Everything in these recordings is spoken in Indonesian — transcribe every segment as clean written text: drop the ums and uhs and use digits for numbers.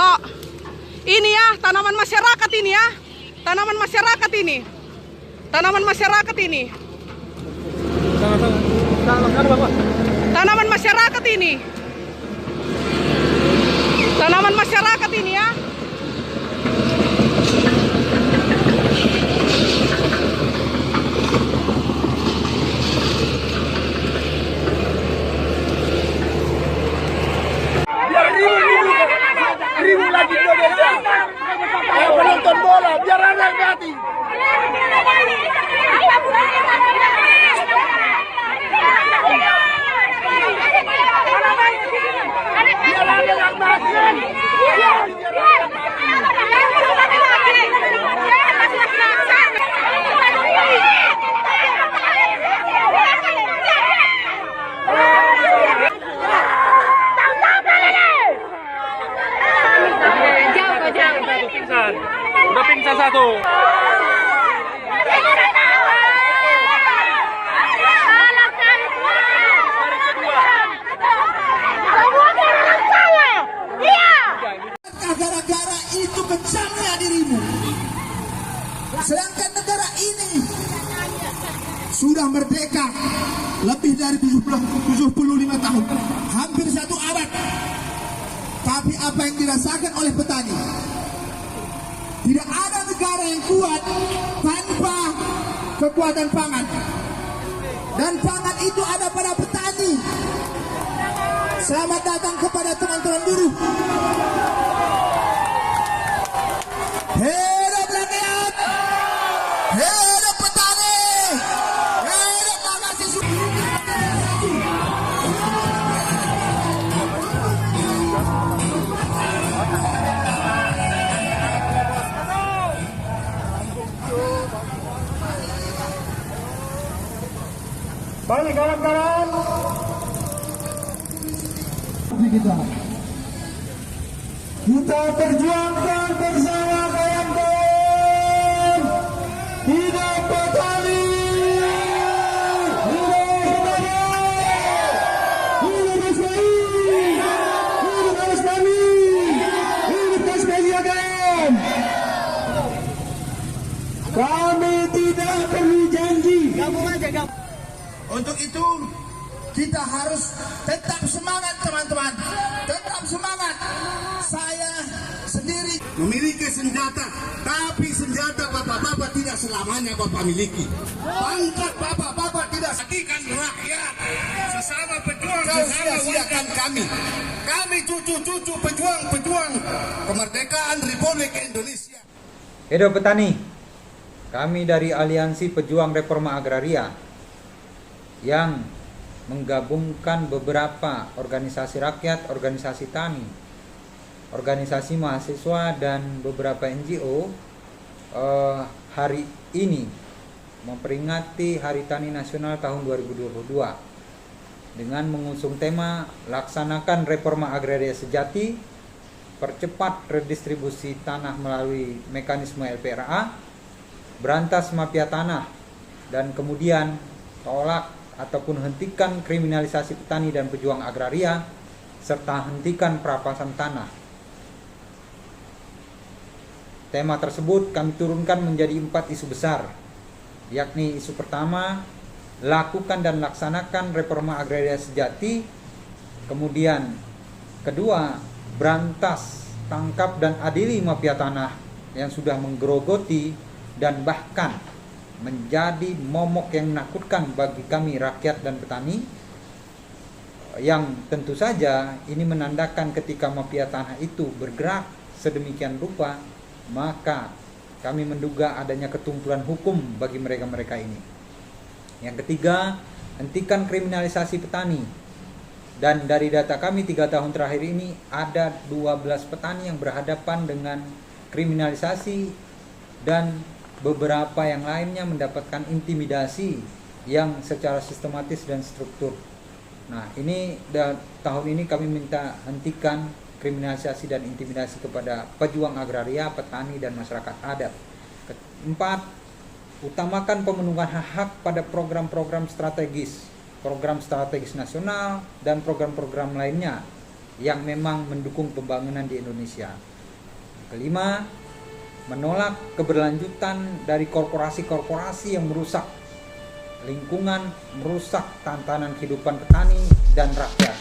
Kalau ini ya tanaman masyarakat ini ya, tanaman masyarakat ini, tanaman masyarakat ini, tanaman masyarakat ini, tanaman masyarakat ini ya. Ribu lagi Indonesia. Ayo penonton bola, biar anak mati. Biar anak mati. Udah pingsan satu. Gara-gara itu kejamnya dirimu. Sedangkan negara ini sudah merdeka lebih dari 75 tahun, hampir 1 abad. Tapi apa yang dirasakan oleh petani? Tidak ada negara yang kuat tanpa kekuatan pangan. Dan pangan itu ada pada petani. Selamat datang kepada teman-teman buruh. Hidup rakyat! Hidup petani! Hidup mahasiswa! Balik kawan-kawan. Kita perjuangkan bersama kawan-kawan. Hidup petani! Hidup petani! Hidup SPI! Hidup SPI! Hidup SPI again! Kami tidak perlu janji. Untuk itu kita harus tetap semangat teman-teman. Tetap semangat. Saya sendiri memiliki senjata, tapi senjata bapak-bapak tidak selamanya bapak miliki. Pangkat bapak-bapak tidak sakikan rakyat. Sesama pejuang, sia-siakan kami. Kami cucu-cucu pejuang-pejuang kemerdekaan Republik Indonesia. Hidup petani. Kami dari Aliansi Pejuang Reforma Agraria yang menggabungkan beberapa organisasi rakyat, organisasi tani, organisasi mahasiswa, dan beberapa NGO hari ini memperingati Hari Tani Nasional tahun 2022 dengan mengusung tema Laksanakan Reforma Agraria Sejati, percepat redistribusi tanah melalui mekanisme LPRA, berantas mafia tanah, dan kemudian tolak ataupun hentikan kriminalisasi petani dan pejuang agraria, serta hentikan perampasan tanah. Tema tersebut kami turunkan menjadi 4 isu besar, yakni isu pertama, lakukan dan laksanakan reforma agraria sejati. Kemudian kedua, berantas, tangkap dan adili mafia tanah yang sudah menggerogoti dan bahkan menjadi momok yang menakutkan bagi kami rakyat dan petani, yang tentu saja ini menandakan ketika mafia tanah itu bergerak sedemikian rupa, maka kami menduga adanya ketumpulan hukum bagi mereka-mereka ini. Yang ketiga, hentikan kriminalisasi petani. Dan dari data kami 3 tahun terakhir ini ada 12 petani yang berhadapan dengan kriminalisasi, dan beberapa yang lainnya mendapatkan intimidasi yang secara sistematis dan struktur. Nah, ini tahun ini kami minta hentikan kriminalisasi dan intimidasi kepada pejuang agraria, petani, dan masyarakat adat. Keempat, utamakan pemenuhan hak-hak pada program-program strategis nasional dan program-program lainnya yang memang mendukung pembangunan di Indonesia. Kelima, menolak keberlanjutan dari korporasi-korporasi yang merusak lingkungan, merusak tatanan kehidupan petani dan rakyat,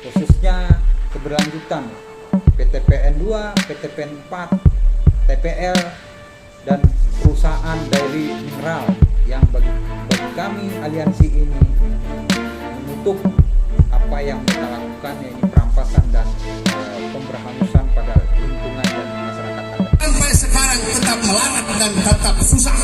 khususnya keberlanjutan PTPN 2, PTPN 4, TPL, dan perusahaan Daily Mineral yang bagi kami aliansi ini menutup apa yang mereka lakukan, yaitu perampasan dan pemberhangusan pada lingkungan dan masyarakat adat. Sampai sekarang tetap melarat dan tetap susah.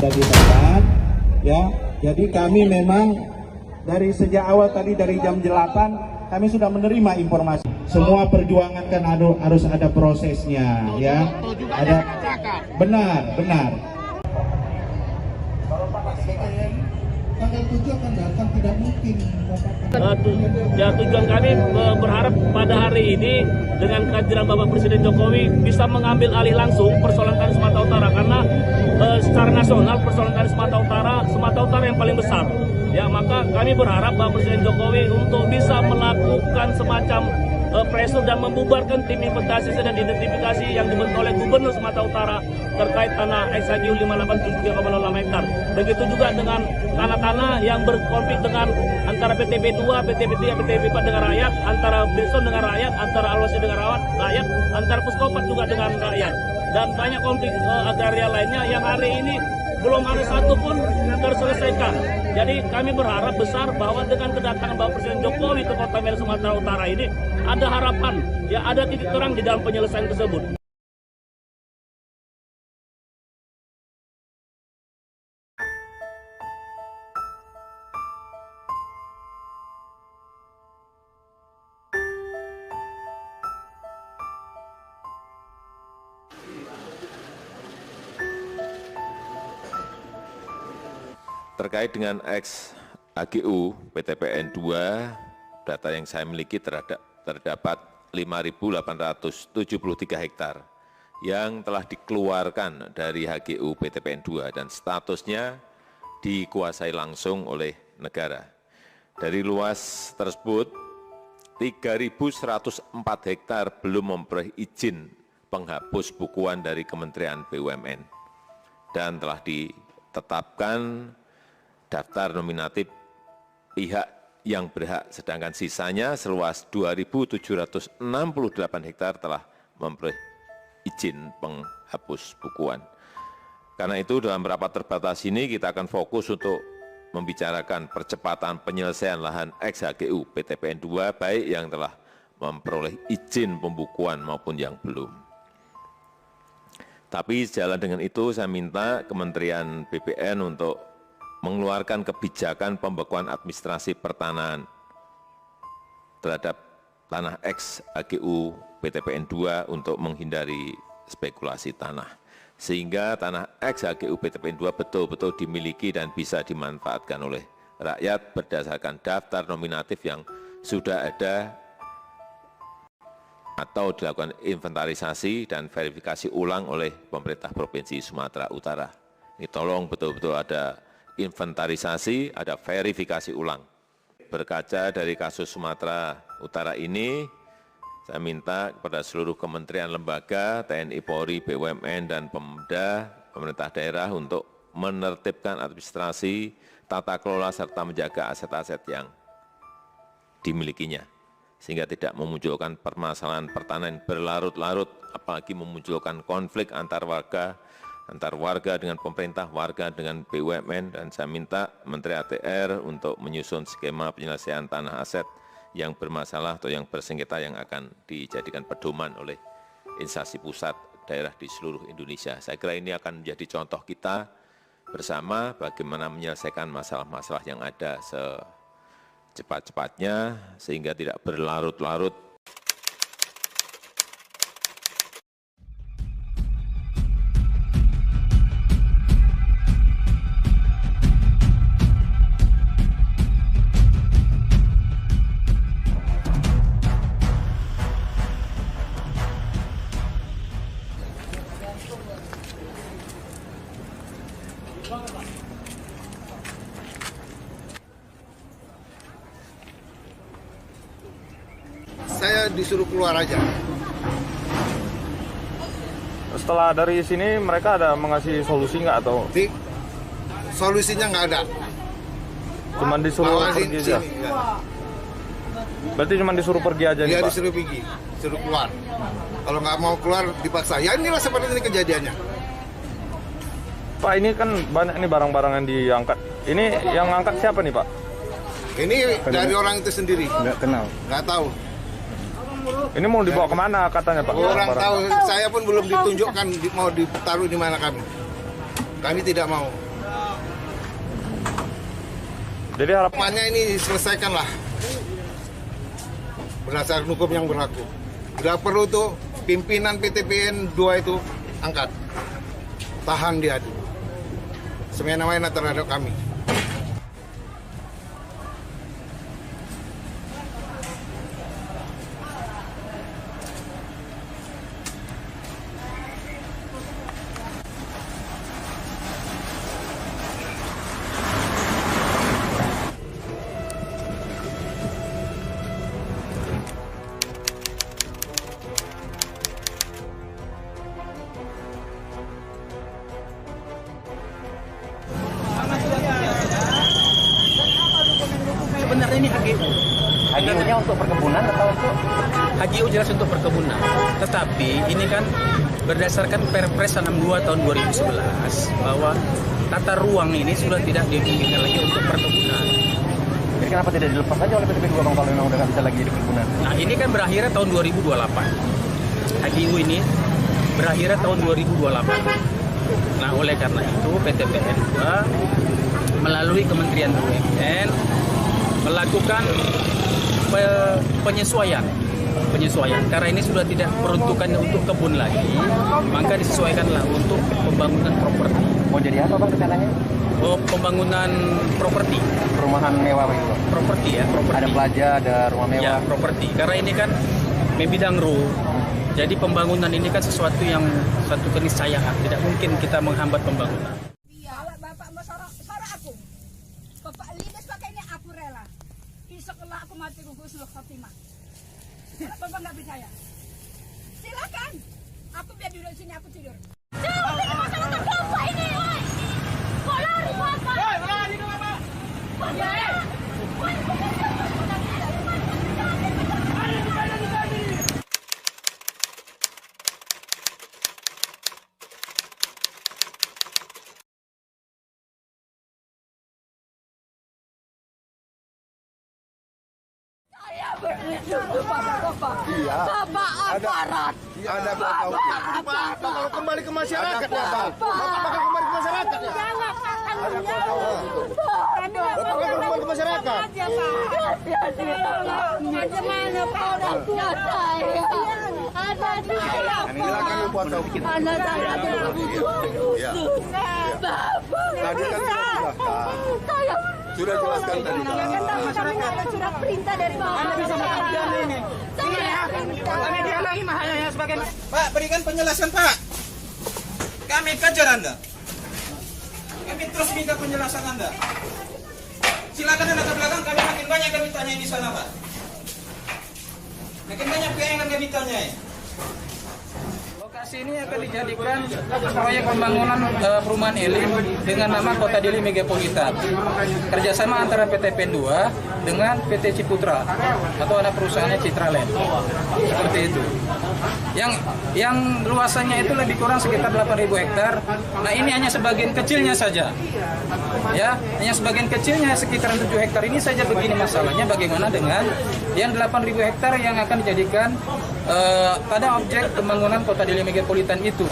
Bagi tempat, ya. Jadi kami memang dari sejak awal tadi dari jam 8 kami sudah menerima informasi. Semua perjuangan kan harus ada prosesnya, ya. Ada benar. Tanggal 7 akan datang, tidak mungkin. Tujuan kami berharap pada hari ini dengan kehadiran Bapak Presiden Jokowi bisa mengambil alih langsung persoalan Tani Sumatera Utara, karena secara nasional persoalan Tani Sumatera Utara yang paling besar. Ya, maka kami berharap Bapak Presiden Jokowi untuk bisa melakukan semacam pressure dan membubarkan tim inventarisasi dan identifikasi yang dibentuk oleh Gubernur Sumatera Utara terkait tanah XHGU 587,08 hektar. Begitu juga dengan tanah-tanah yang berkonflik dengan antara PTP 2, PTP 3, PTP 4 dengan rakyat, antara Bison dengan rakyat, antara Alwasi dengan rakyat, antara Puskopat juga dengan rakyat. Dan banyak konflik agraria lainnya yang hari ini belum ada satu pun terselesaikan. Jadi kami berharap besar bahwa dengan kedatangan Bapak Presiden Jokowi ke Kota Medan Sumatera Utara ini ada harapan, ya ada titik terang di dalam penyelesaian tersebut. Terkait dengan XHGU PTPN 2, data yang saya miliki terdapat 5.873 hektar yang telah dikeluarkan dari HGU PTPN 2 dan statusnya dikuasai langsung oleh negara. Dari luas tersebut, 3.104 hektar belum memperoleh izin penghapus bukuan dari Kementerian BUMN dan telah ditetapkan daftar nominatif pihak yang berhak, sedangkan sisanya seluas 2.768 hektar telah memperoleh izin penghapus bukuan. Karena itu dalam rapat terbatas ini kita akan fokus untuk membicarakan percepatan penyelesaian lahan ex-HGU PTPN 2 baik yang telah memperoleh izin pembukuan maupun yang belum. Tapi sejalan dengan itu saya minta Kementerian BPN untuk mengeluarkan kebijakan pembekuan administrasi pertanahan terhadap tanah ex-HGU PTPN 2 untuk menghindari spekulasi tanah. Sehingga tanah ex-HGU PTPN 2 betul-betul dimiliki dan bisa dimanfaatkan oleh rakyat berdasarkan daftar nominatif yang sudah ada atau dilakukan inventarisasi dan verifikasi ulang oleh pemerintah Provinsi Sumatera Utara. Ini tolong betul-betul ada inventarisasi, ada verifikasi ulang. Berkaca dari kasus Sumatera Utara ini, saya minta kepada seluruh kementerian lembaga, TNI, Polri, BUMN, dan Pemda, pemerintah daerah untuk menertibkan administrasi, tata kelola, serta menjaga aset-aset yang dimilikinya. Sehingga tidak memunculkan permasalahan pertanahan berlarut-larut, apalagi memunculkan konflik antar warga dengan pemerintah, warga dengan BUMN, dan saya minta Menteri ATR untuk menyusun skema penyelesaian tanah aset yang bermasalah atau yang bersengketa yang akan dijadikan pedoman oleh instansi pusat daerah di seluruh Indonesia. Saya kira ini akan menjadi contoh kita bersama bagaimana menyelesaikan masalah-masalah yang ada secepat-cepatnya sehingga tidak berlarut-larut. Saya disuruh keluar aja. Setelah dari sini mereka ada mengasih solusi nggak atau? Solusinya nggak ada. Cuman disuruh pergi aja. Ya. Berarti cuma disuruh pergi aja nih, Pak? Pak? Disuruh pergi, disuruh keluar. Kalau nggak mau keluar dipaksa. Ya inilah seperti ini kejadiannya. Pak, ini kan banyak nih barang-barang yang diangkat. Ini yang ngangkat siapa nih, Pak? Ini dari orang itu sendiri. Nggak kenal. Nggak tahu. Ini mau dibawa kemana katanya, Pak? Orang barang. tahu, saya pun belum ditunjukkan mau ditaruh di mana kami. Kami tidak mau. Jadi Harapannya ini diselesaikan lah. Berdasarkan hukum yang berlaku. Tidak perlu tuh pimpinan PTPN 2 itu angkat. Tahan dia. Semena-mena terhadap kami. Sebenarnya ini HGU. HGU-nya untuk perkebunan atau untuk? HGU jelas untuk perkebunan. Tetapi ini kan berdasarkan Perpres 62 tahun 2011 bahwa tata ruang ini sudah tidak dimungkinkan lagi untuk perkebunan. Jadi kenapa tidak dilepas aja oleh PTPN 2 Bang kalau memang udah nggak bisa lagi jadi perkebunan? Nah ini kan berakhirnya tahun 2028. HGU ini berakhirnya tahun 2028. Nah oleh karena itu PTPN 2 melalui Kementerian BUMN melakukan penyesuaian karena ini sudah tidak peruntukannya untuk kebun lagi, maka disesuaikanlah untuk pembangunan properti. Mau jadi apa, Bang, rencananya? Oh, pembangunan properti. Perumahan mewah itu. Properti ya, properti. Ada plaza, ada rumah mewah. Ya, properti. Karena ini kan bidang ruh. Jadi pembangunan ini kan sesuatu yang satu keniscayaan. Tidak mungkin kita menghambat pembangunan. Bapak mau sorok aku. Bapak lides pakai ini aku rela. Insya Allah aku mati husnul khotimah. Bapak nggak percaya? Silakan. Aku biar duduk sini, aku tidur. Bapak ini, woi. Kok lari Bapak? Woi, lari dong Bapak. Bapak aparat. Ada Bapak kalau kembali ke masyarakat ya Pak. Bapak bakal kembali ke masyarakat ya. Bapak bakal kembali ke masyarakat. Bagaimana Pak orang tua saya? Ada saya. Silakan kuasa hukum. Anak saya Bapak. Tadi kan Saya sudah jelaskan tadi. Kami ada surat perintah dari Bapak. Anda bisa mengajar ini. Kami dihalangi mahanya sebagai... Pak, berikan penjelasan Pak. Kami kejar Anda. Kami terus minta penjelasan Anda. Silakan Anda ke belakang, kami makin banyak kami tanya di sana Pak. Makin banyak pihak yang kami tanyai. Lokasi ini akan dijadikan proyek pembangunan perumahan elit dengan nama Kota Deli Megapolitan. Kerjasama antara PT PN 2 dengan PT Ciputra atau anak perusahaannya Citraland. Seperti itu. Yang luasannya itu lebih kurang sekitar 8.000 hektar. Nah ini hanya sebagian kecilnya saja. Ya, hanya sebagian kecilnya sekitar 7 hektar ini saja. Begini masalahnya, bagaimana dengan yang 8.000 hektar yang akan dijadikan pada objek pembangunan Kota Deli Megapolitan itu.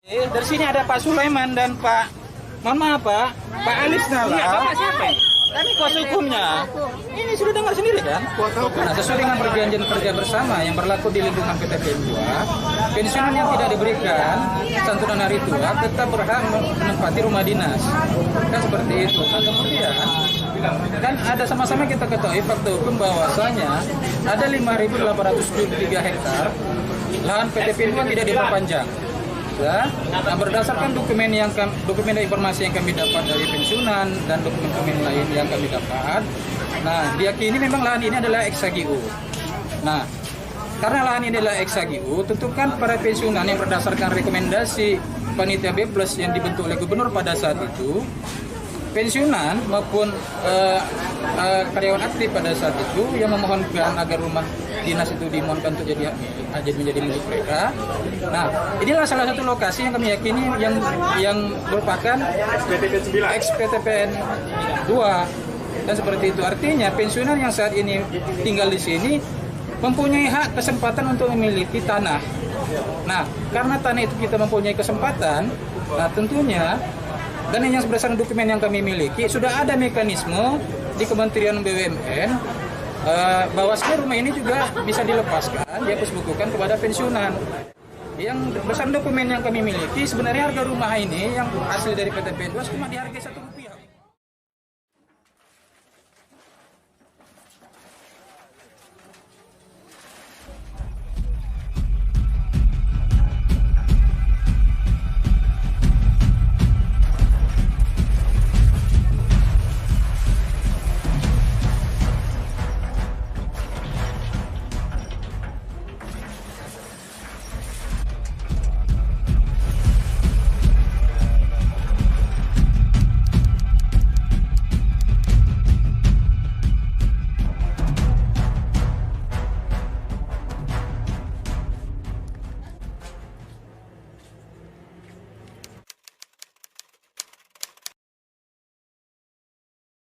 Dari sini ada Pak Sulaiman dan Pak, mohon maaf Pak Alis Nala. Iya, Bapak siapa? Kami kuasa hukumnya. Ini sudah dengar sendiri kan? Nah, sesuai dengan perjanjian kerja bersama yang berlaku di lingkungan PT PN 2, pensiunan yang tidak diberikan santunan hari tua tetap berhak menempati rumah dinas. Kan seperti itu. Nah, kemudian kan ada sama-sama kita ketahui fakta hukum bahwasanya ada 5.873 hektar lahan PT PN 2 tidak diperpanjang. Nah, berdasarkan dokumen dan informasi yang kami dapat dari pensiunan dan dokumen-dokumen lain yang kami dapat, nah diyakini memang lahan ini adalah ex-HGU. Nah, karena lahan ini adalah ex-HGU, tentu kan para pensiunan yang berdasarkan rekomendasi panitia B+ yang dibentuk oleh gubernur pada saat itu, pensiunan maupun karyawan aktif pada saat itu yang memohonkan agar rumah dinas itu dimohonkan untuk menjadi milik mereka. Nah, inilah salah satu lokasi yang kami yakini yang merupakan ex-PT PN 2 dan seperti itu. Artinya pensiunan yang saat ini tinggal di sini mempunyai hak kesempatan untuk memiliki tanah. Nah, karena tanah itu kita mempunyai kesempatan, nah tentunya dan yang berdasarkan dokumen yang kami miliki sudah ada mekanisme di Kementerian BUMN bahwasanya rumah ini juga bisa dilepaskan, dihapusbukukan kepada pensiunan. Yang berdasarkan dokumen yang kami miliki sebenarnya harga rumah ini yang hasil dari PT PN 2 cuma dihargai 1